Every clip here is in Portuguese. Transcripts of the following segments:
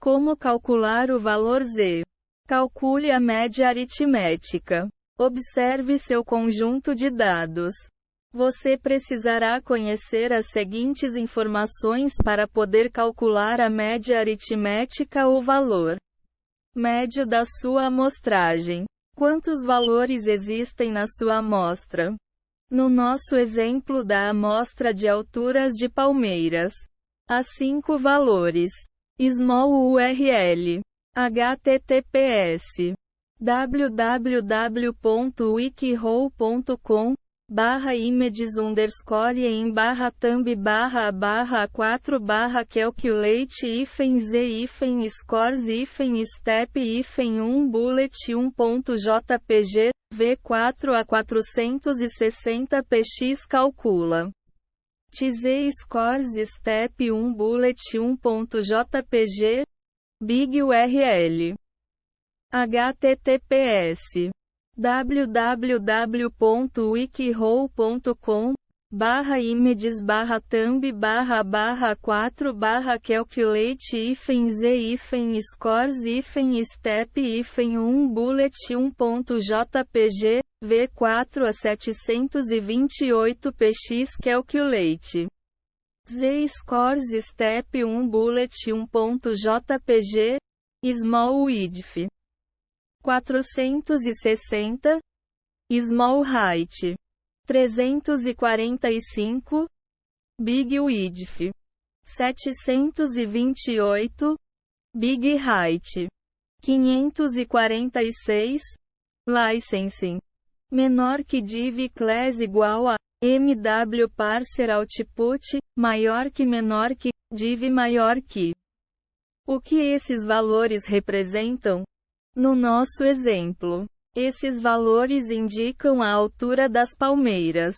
Como calcular o valor Z? Calcule a média aritmética. Observe seu conjunto de dados. Você precisará conhecer as seguintes informações para poder calcular a média aritmética ou valor médio da sua amostragem. Quantos valores existem na sua amostra? No nosso exemplo da amostra de alturas de palmeiras, há 5 valores. Small URL. https www.wikihole.com/images_query/thumb/a4/calculate-z-scores-step-1 bullet 1.jpg v4 a 460 px calcula z-scores step 1 bullet 1.jpg big URL https www.wikihole.com/images-thumb/a4/calculate-z-scores-step-1 bullet 1.jpg v4 a 728 px calculate z-scores step-1 bullet 1.jpg small width 460 small height 345 big width 728 big height 546 licensing menor que div class igual a mw parser output maior que menor que div maior que. O que esses valores representam? No nosso exemplo, esses valores indicam a altura das palmeiras.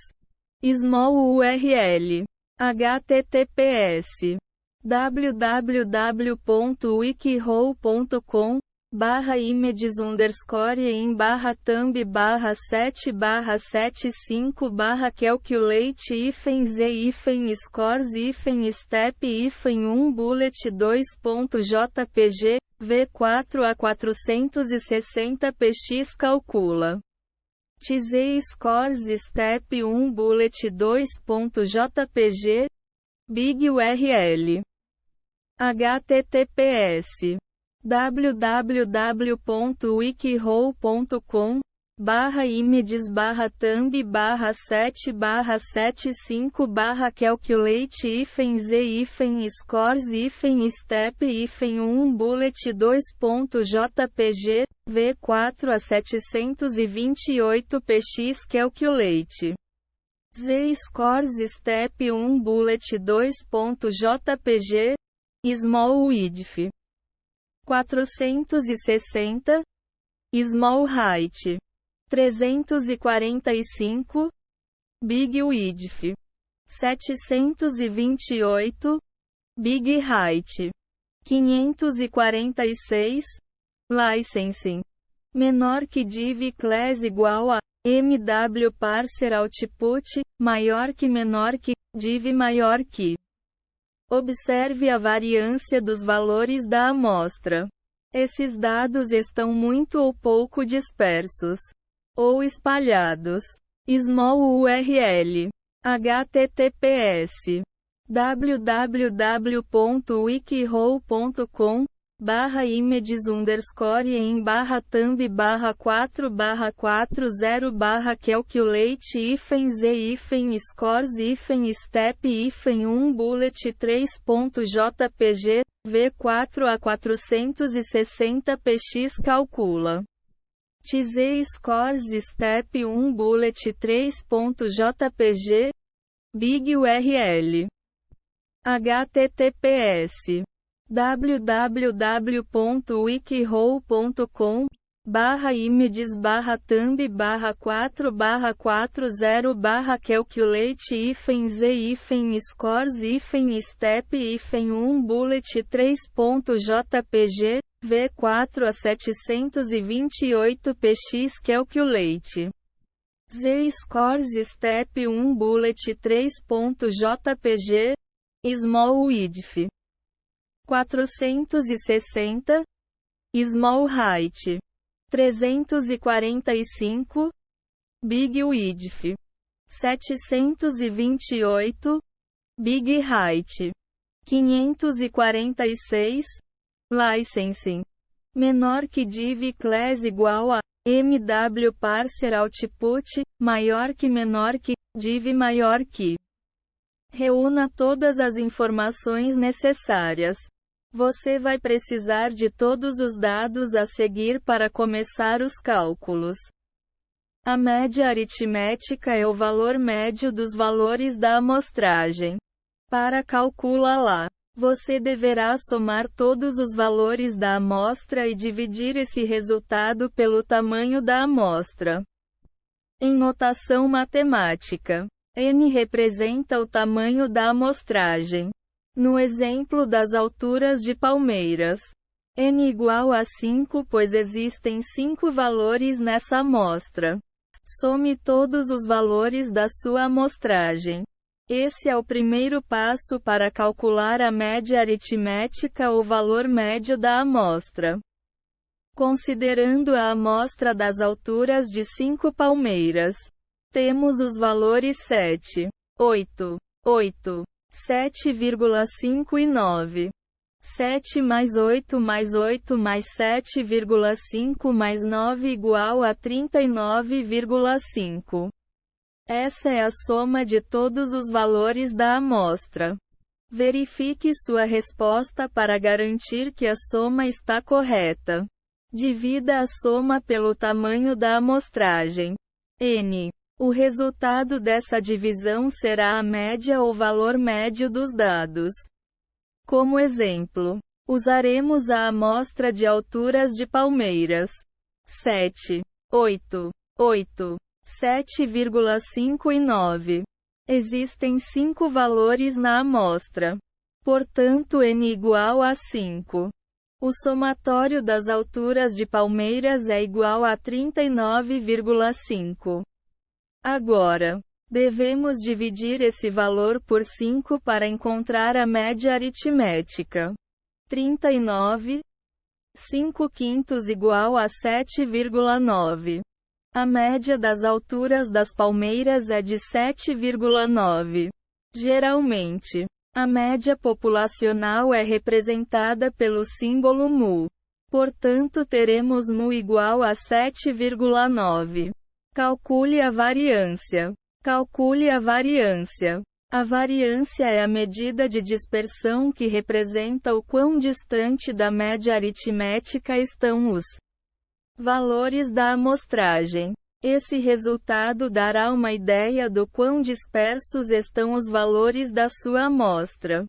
Small URL https www.wikihole.com/images_7/7.calculate-z-scores-step-1 bullet 2.jpg v4 a 460 px calcula z-scores-step-1 bullet 2.jpg big URL https www.wikihole.com/images-thumb/7/7.calculate-z-scores-step-1 bullet 2.jpg v4 a 728 px calculate z-scores-step-1 bullet 2.jpg small width 460 small height 345 big width 728 big height 546 licensing menor que div class igual a mw parser output maior que menor que div maior que. Observe a variância dos valores da amostra. Esses dados estão muito ou pouco dispersos ou espalhados. Small URL https www.wikihole.com/images_4/4 bullet 3.jpg v4 a 460 px calcula z-scores-step-1 bullet 3.jpg big URL https www.wikihole.com/images-thumb/4/4 bullet 3.jpg v4 a 728 px calculate z-scores-step-1 bullet 3.jpg small width 460, small height, 345, big width, 728, big height, 546, licensing, menor que div class igual a MW parser output, maior que menor que, div maior que. Reúna todas as informações necessárias. Você vai precisar de todos os dados a seguir para começar os cálculos. A média aritmética é o valor médio dos valores da amostragem. Para calculá-la, você deverá somar todos os valores da amostra e dividir esse resultado pelo tamanho da amostra. Em notação matemática, N representa o tamanho da amostragem. No exemplo das alturas de palmeiras, N igual a 5, pois existem 5 valores nessa amostra. Some todos os valores da sua amostragem. Esse é o primeiro passo para calcular a média aritmética ou valor médio da amostra. Considerando a amostra das alturas de 5 palmeiras, temos os valores 7, 8, 8, 7,5 e 9. 7 mais 8 mais 8 mais 7,5 mais 9 igual a 39,5. Essa é a soma de todos os valores da amostra. Verifique sua resposta para garantir que a soma está correta. Divida a soma pelo tamanho da amostragem. N. O resultado dessa divisão será a média ou valor médio dos dados. Como exemplo, usaremos a amostra de alturas de palmeiras. 7, 8, 8, 7,5 e 9. Existem 5 valores na amostra. Portanto, N igual a 5. O somatório das alturas de palmeiras é igual a 39,5. Agora, devemos dividir esse valor por 5 para encontrar a média aritmética. 39, 5 quintos igual a 7,9. A média das alturas das palmeiras é de 7,9. Geralmente, a média populacional é representada pelo símbolo mu. Portanto, teremos mu igual a 7,9. Calcule a variância. Calcule a variância. A variância é a medida de dispersão que representa o quão distante da média aritmética estão os valores da amostragem. Esse resultado dará uma ideia do quão dispersos estão os valores da sua amostra.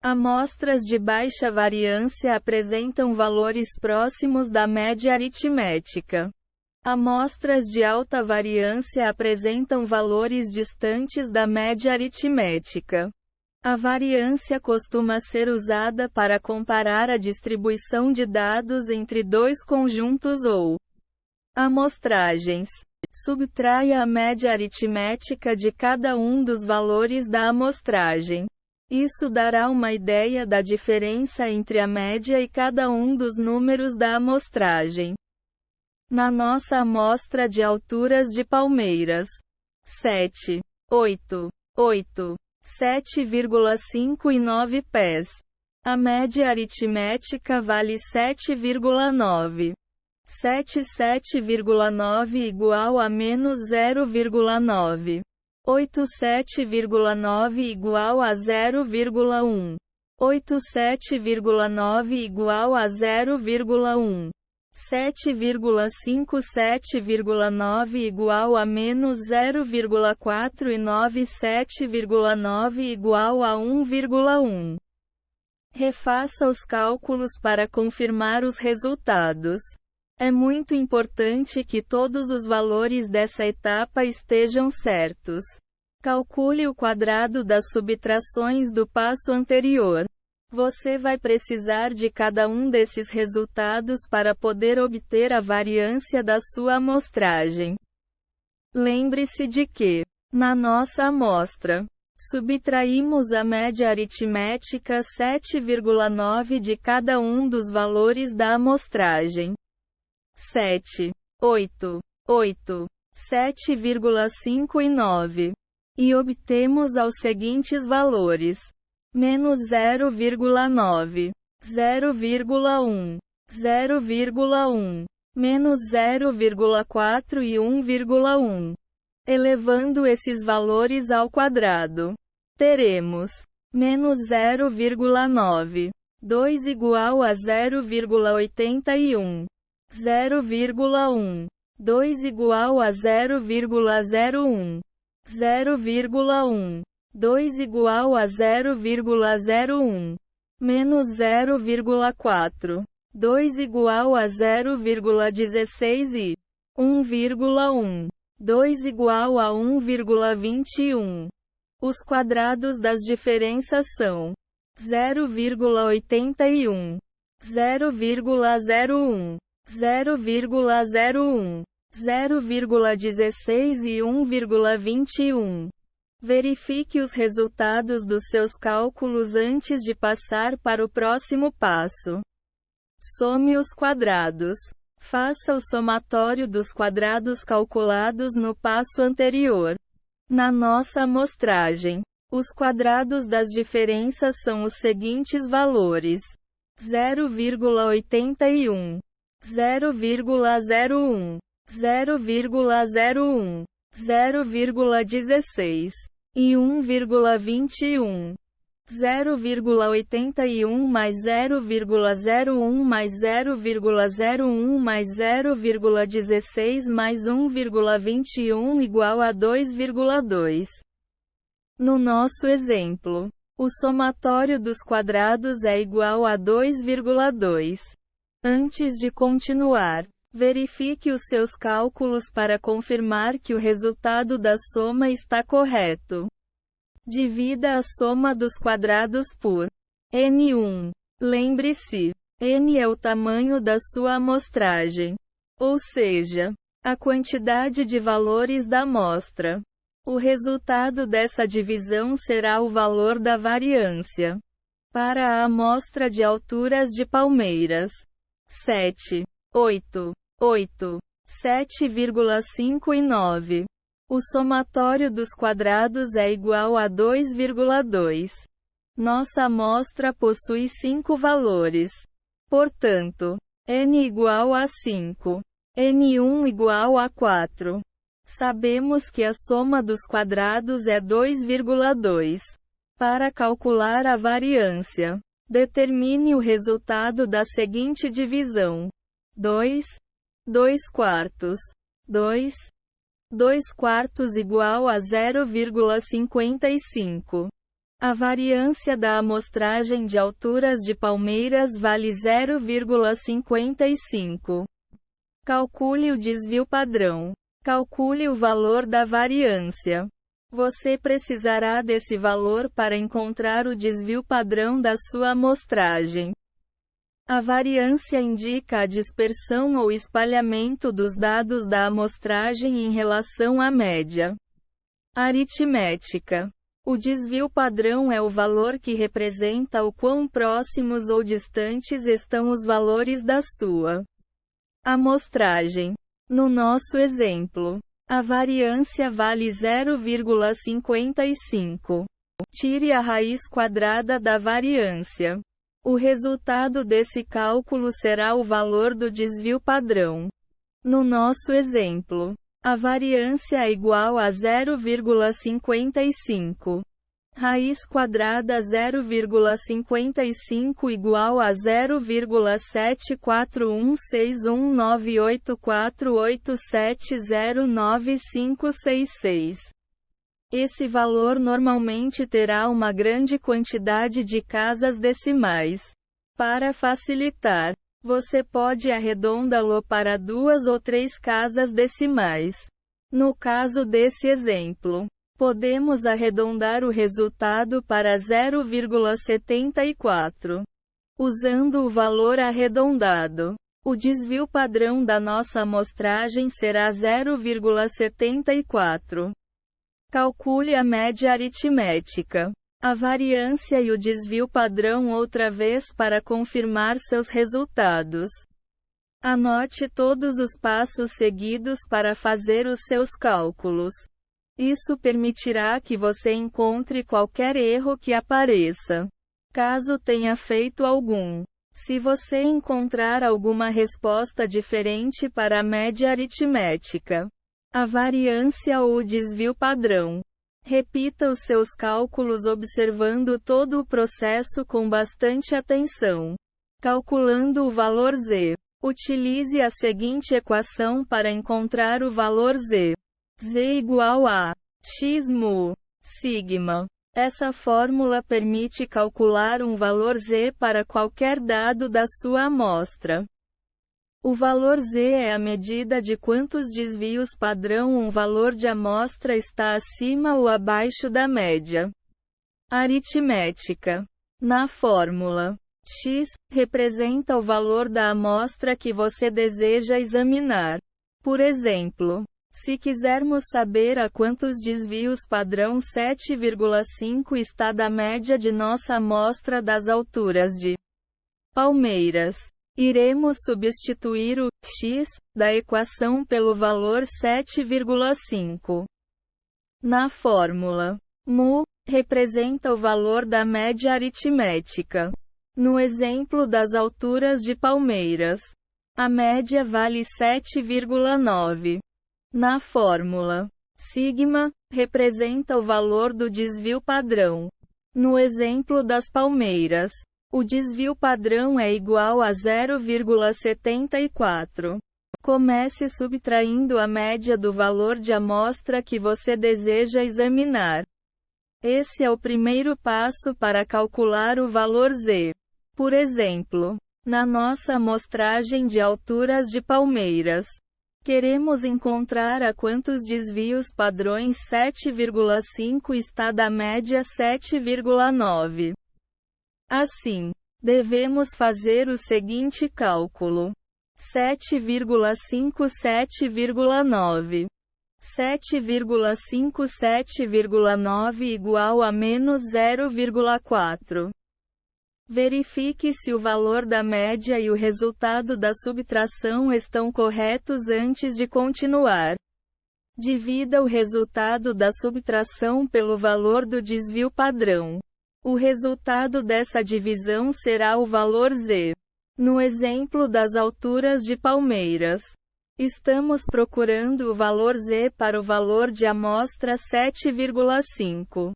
Amostras de baixa variância apresentam valores próximos da média aritmética. Amostras de alta variância apresentam valores distantes da média aritmética. A variância costuma ser usada para comparar a distribuição de dados entre dois conjuntos ou amostragens. Subtraia a média aritmética de cada um dos valores da amostragem. Isso dará uma ideia da diferença entre a média e cada um dos números da amostragem. Na nossa amostra de alturas de palmeiras, 7, 8, 8, 7,5 e 9 pés. A média aritmética vale 7,9. 7,9 igual a menos 0,9. 7,9 igual a 0,1. 7,9 igual a 0,1. 7,9 igual a menos 0,4 e 7,9 igual a 1,1. Refaça os cálculos para confirmar os resultados. É muito importante que todos os valores dessa etapa estejam certos. Calcule o quadrado das subtrações do passo anterior. Você vai precisar de cada um desses resultados para poder obter a variância da sua amostragem. Lembre-se de que, na nossa amostra, Subtraímos a média aritmética 7,9 de cada um dos valores da amostragem. 7, 8, 8, 7,5 e 9. E obtemos os seguintes valores: menos 0,9, 0,1, 0,1, menos 0,4 e 1,1. Elevando esses valores ao quadrado, teremos menos 0,9, 2 igual a 0,81, 0,1, 2 igual a 0,01, 0,1, 2 igual a 0,01, menos 0,4, 2 igual a 0,16 e 1,1. 2 igual a 1,21. Os quadrados das diferenças são 0,81, 0,01, 0,01, 0,16 e 1,21. Verifique os resultados dos seus cálculos antes de passar para o próximo passo. Some os quadrados. Faça o somatório dos quadrados calculados no passo anterior. Na nossa amostragem, os quadrados das diferenças são os seguintes valores: 0,81, 0,01, 0,01, 0,16 e 1,21. 0,81 mais 0,01 mais 0,01 mais 0,16 mais 1,21 igual a 2,2. No nosso exemplo, o somatório dos quadrados é igual a 2,2. Antes de continuar, verifique os seus cálculos para confirmar que o resultado da soma está correto. Divida a soma dos quadrados por N1. Lembre-se, N é o tamanho da sua amostragem, ou seja, a quantidade de valores da amostra. O resultado dessa divisão será o valor da variância. Para a amostra de alturas de palmeiras, 7, 8, 8, 7,5 e 9. O somatório dos quadrados é igual a 2,2. Nossa amostra possui 5 valores. Portanto, n igual a 5. N1 igual a 4. Sabemos que a soma dos quadrados é 2,2. Para calcular a variância, determine o resultado da seguinte divisão: 2, 2 quartos, 2 quartos igual a 0,55. A variância da amostragem de alturas de palmeiras vale 0,55. Calcule o desvio padrão. Calcule o valor da variância. Você precisará desse valor para encontrar o desvio padrão da sua amostragem. A variância indica a dispersão ou espalhamento dos dados da amostragem em relação à média aritmética. O desvio padrão é o valor que representa o quão próximos ou distantes estão os valores da sua amostragem. No nosso exemplo, a variância vale 0,55. Tire a raiz quadrada da variância. O resultado desse cálculo será o valor do desvio padrão. No nosso exemplo, a variância é igual a 0,55. Raiz quadrada 0,55 igual a 0,7416198487095566. Esse valor normalmente terá uma grande quantidade de casas decimais. Para facilitar, você pode arredondá-lo para 2 ou 3 casas decimais. No caso desse exemplo, podemos arredondar o resultado para 0,74. Usando o valor arredondado, o desvio padrão da nossa amostragem será 0,74. Calcule a média aritmética, a variância e o desvio padrão outra vez para confirmar seus resultados. Anote todos os passos seguidos para fazer os seus cálculos. Isso permitirá que você encontre qualquer erro que apareça, caso tenha feito algum. Se você encontrar alguma resposta diferente para a média aritmética, a variância ou o desvio padrão, repita os seus cálculos observando todo o processo com bastante atenção. Calculando o valor Z. Utilize a seguinte equação para encontrar o valor Z. Z igual a x mu sigma. Essa fórmula permite calcular um valor Z para qualquer dado da sua amostra. O valor Z é a medida de quantos desvios padrão um valor de amostra está acima ou abaixo da média aritmética. Na fórmula, x representa o valor da amostra que você deseja examinar. Por exemplo, se quisermos saber a quantos desvios padrão 7,5 está da média de nossa amostra das alturas de Palmeiras, iremos substituir o x da equação pelo valor 7,5. Na fórmula, mu representa o valor da média aritmética. No exemplo das alturas de Palmeiras, a média vale 7,9. Na fórmula, sigma representa o valor do desvio padrão. No exemplo das Palmeiras, o desvio padrão é igual a 0,74. Comece subtraindo a média do valor de amostra que você deseja examinar. Esse é o primeiro passo para calcular o valor Z. Por exemplo, na nossa amostragem de alturas de Palmeiras, queremos encontrar a quantos desvios padrões 7,5 está da média 7,9. Assim, devemos fazer o seguinte cálculo: 7,5 7,9. 7,5 7,9 igual a menos 0,4. Verifique se o valor da média e o resultado da subtração estão corretos antes de continuar. Divida o resultado da subtração pelo valor do desvio padrão. O resultado dessa divisão será o valor Z. No exemplo das alturas de Palmeiras, estamos procurando o valor Z para o valor de amostra 7,5.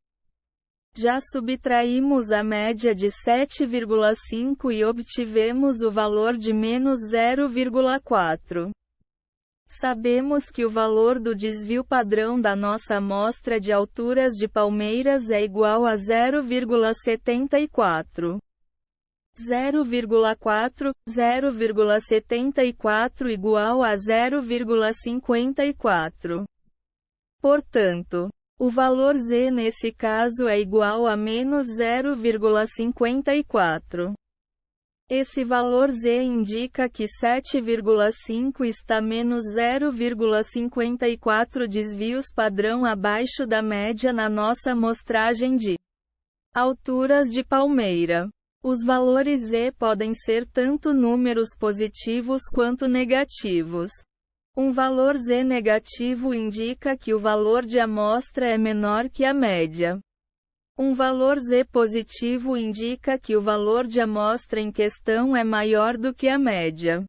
Já subtraímos a média de 7,5 e obtivemos o valor de menos 0,4. Sabemos que o valor do desvio padrão da nossa amostra de alturas de Palmeiras é igual a 0,74. 0,4, 0,74 igual a 0,54. Portanto, o valor Z nesse caso é igual a menos 0,54. Esse valor Z indica que 7,5 está menos 0,54 desvios padrão abaixo da média na nossa amostragem de alturas de Palmeira. Os valores Z podem ser tanto números positivos quanto negativos. Um valor Z negativo indica que o valor de amostra é menor que a média. Um valor Z positivo indica que o valor de amostra em questão é maior do que a média.